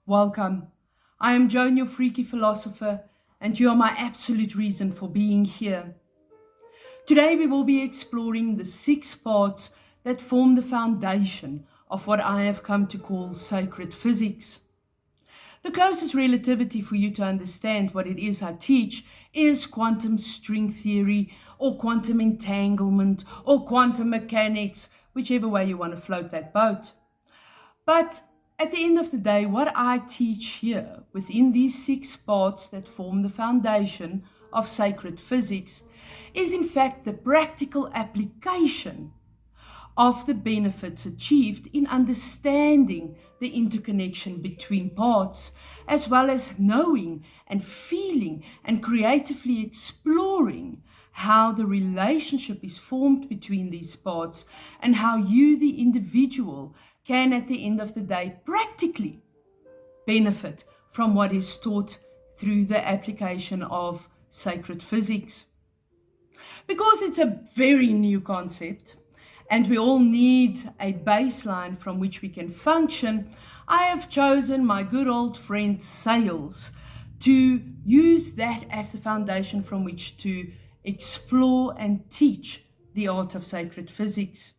Welcome. I am Joan, your freaky philosopher, and you are my absolute reason for being here. Today we will be exploring the 6 parts that form the foundation of what I have come to call sacred physics. The closest relativity for you to understand what it is I teach is quantum string theory or quantum entanglement or quantum mechanics, whichever way you want to float that boat. But at the end of the day, what I teach here within these 6 parts that form the foundation of sacred physics is in fact the practical application of the benefits achieved in understanding the interconnection between parts, as well as knowing and feeling and creatively exploring how the relationship is formed between these parts and how you, the individual, can at the end of the day practically benefit from what is taught through the application of sacred physics. Because it's a very new concept and we all need a baseline from which we can function, I have chosen my good old friend Sales to use that as the foundation from which to explore and teach the art of sacred physics.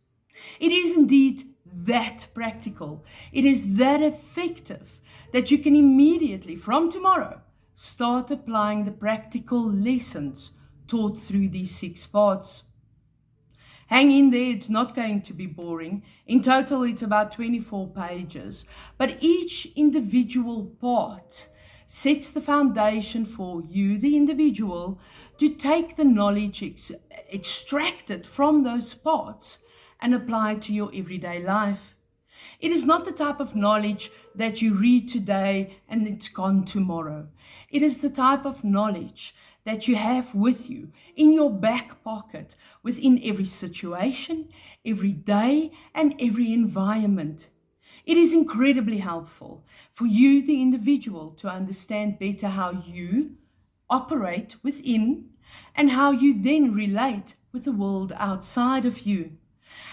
It is indeed that practical, it is that effective that you can immediately from tomorrow start applying the practical lessons taught through these 6 parts. Hang in there, it's not going to be boring. In total, it's about 24 pages, but each individual part sets the foundation for you, the individual, to take the knowledge extracted from those parts and apply it to your everyday life. It is not the type of knowledge that you read today and it's gone tomorrow. It is the type of knowledge that you have with you in your back pocket within every situation, every day, and every environment. It is incredibly helpful for you, the individual, to understand better how you operate within and how you then relate with the world outside of you.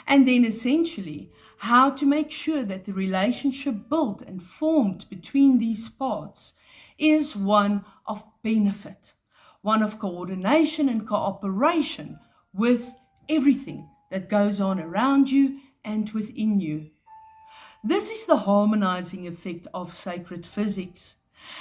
And then essentially, how to make sure that the relationship built and formed between these parts is one of benefit, one of coordination and cooperation with everything that goes on around you and within you. This is the harmonizing effect of sacred physics.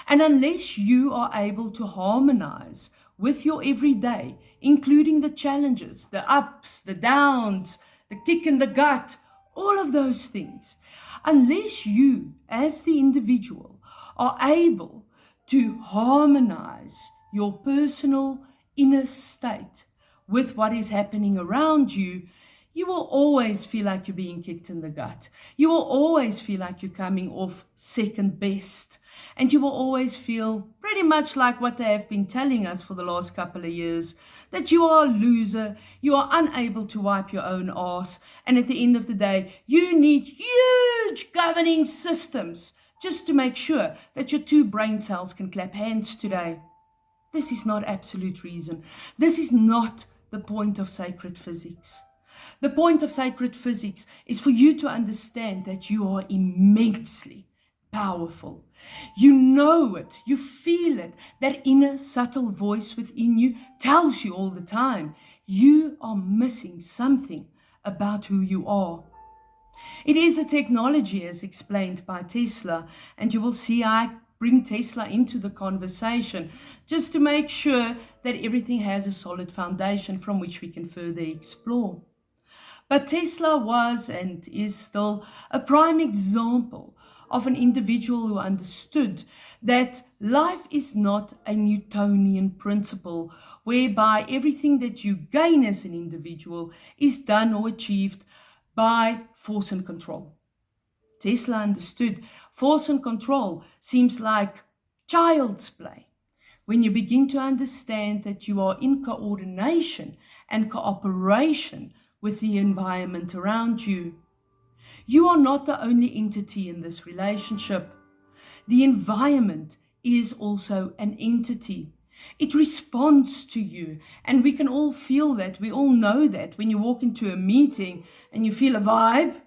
And unless you are able to harmonize with your everyday, including the challenges, the ups, the downs, the kick in the gut, all of those things, unless you as the individual are able to harmonize your personal inner state with what is happening around you, you will always feel like you're being kicked in the gut. You will always feel like you're coming off second best. And you will always feel pretty much like what they have been telling us for the last couple of years, that you are a loser, you are unable to wipe your own arse, and at the end of the day, you need huge governing systems just to make sure that your 2 brain cells can clap hands today. This is not absolute reason. This is not the point of sacred physics. The point of sacred physics is for you to understand that you are immensely powerful. You know it, you feel it. That inner subtle voice within you tells you all the time, you are missing something about who you are. It is a technology as explained by Tesla, and you will see I bring Tesla into the conversation just to make sure that everything has a solid foundation from which we can further explore. But Tesla was and is still a prime example of an individual who understood that life is not a Newtonian principle whereby everything that you gain as an individual is done or achieved by force and control. Tesla understood force and control seems like child's play when you begin to understand that you are in coordination and cooperation with the environment around you. You are not the only entity in this relationship. The environment is also an entity. It responds to you, and we can all feel that. We all know that when you walk into a meeting and you feel a vibe,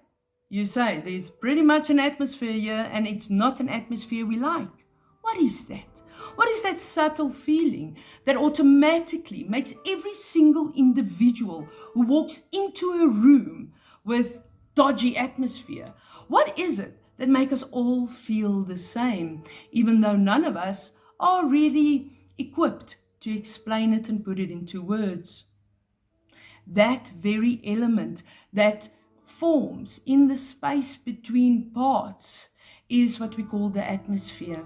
you say, there's pretty much an atmosphere here, and it's not an atmosphere we like. What is that? What is that subtle feeling that automatically makes every single individual who walks into a room with dodgy atmosphere? What is it that makes us all feel the same, even though none of us are really equipped to explain it and put it into words? That very element that forms in the space between parts is what we call the atmosphere.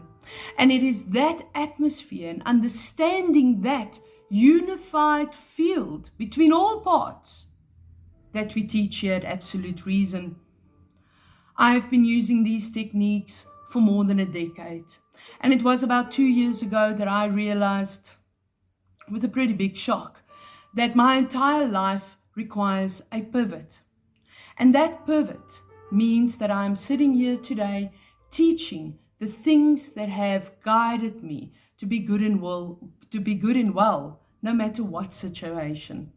And it is that atmosphere and understanding that unified field between all parts that we teach here at Absolute Reason. I've been using these techniques for more than a decade. And it was about 2 years ago that I realized, with a pretty big shock, that my entire life requires a pivot. And that pivot means that I'm sitting here today teaching the things that have guided me to be good and well, no matter what situation.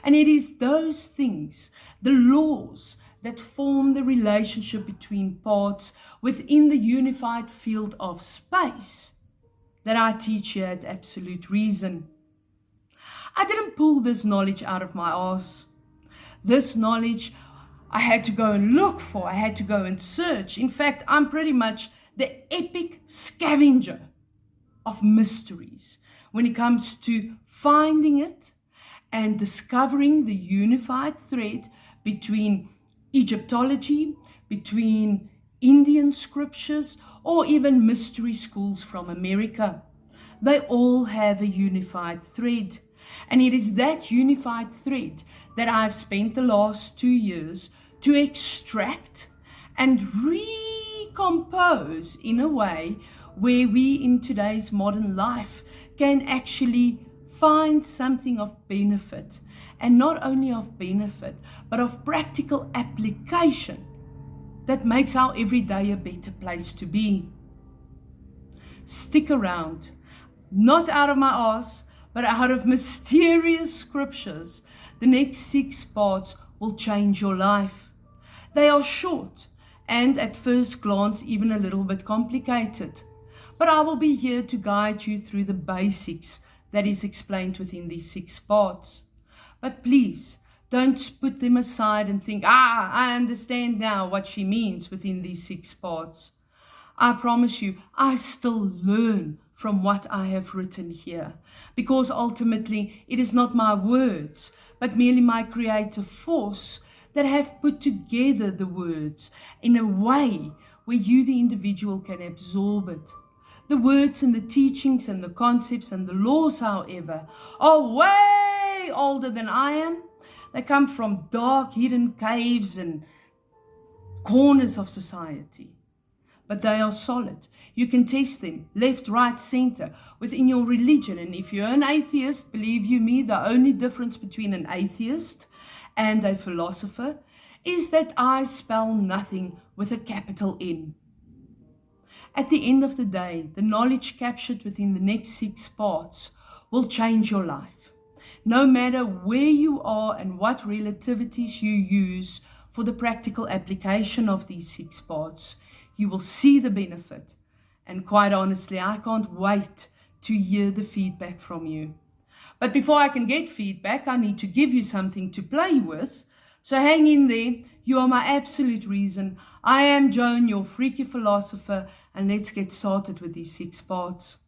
And it is those things, the laws that form the relationship between parts within the unified field of space, that I teach here at Absolute Reason. I didn't pull this knowledge out of my arse. This knowledge I had to go and look for. I had to go and search. In fact, I'm pretty much the epic scavenger of mysteries when it comes to finding it and discovering the unified thread between Egyptology, between Indian scriptures, or even mystery schools from America. They all have a unified thread. And it is that unified thread that I've spent the last 2 years to extract and recompose in a way where we in today's modern life can actually find something of benefit, and not only of benefit, but of practical application that makes our everyday a better place to be. Stick around, not out of my arse, but out of mysterious scriptures. The next 6 parts will change your life. They are short and at first glance even a little bit complicated, but I will be here to guide you through the basics that is explained within these 6 parts. But please, don't put them aside and think, I understand now what she means within these 6 parts. I promise you, I still learn from what I have written here, because ultimately it is not my words, but merely my creative force that have put together the words in a way where you, the individual, can absorb it. The words and the teachings and the concepts and the laws, however, are way older than I am. They come from dark, hidden caves and corners of society. But they are solid. You can test them left, right, center within your religion. And if you're an atheist, believe you me, the only difference between an atheist and a philosopher is that I spell nothing with a capital N. At the end of the day, the knowledge captured within the next 6 parts will change your life. No matter where you are and what relativities you use for the practical application of these 6 parts, you will see the benefit. And quite honestly, I can't wait to hear the feedback from you. But before I can get feedback, I need to give you something to play with. So hang in there. You are my absolute reason. I am Joan, your freaky philosopher, and let's get started with these 6 parts.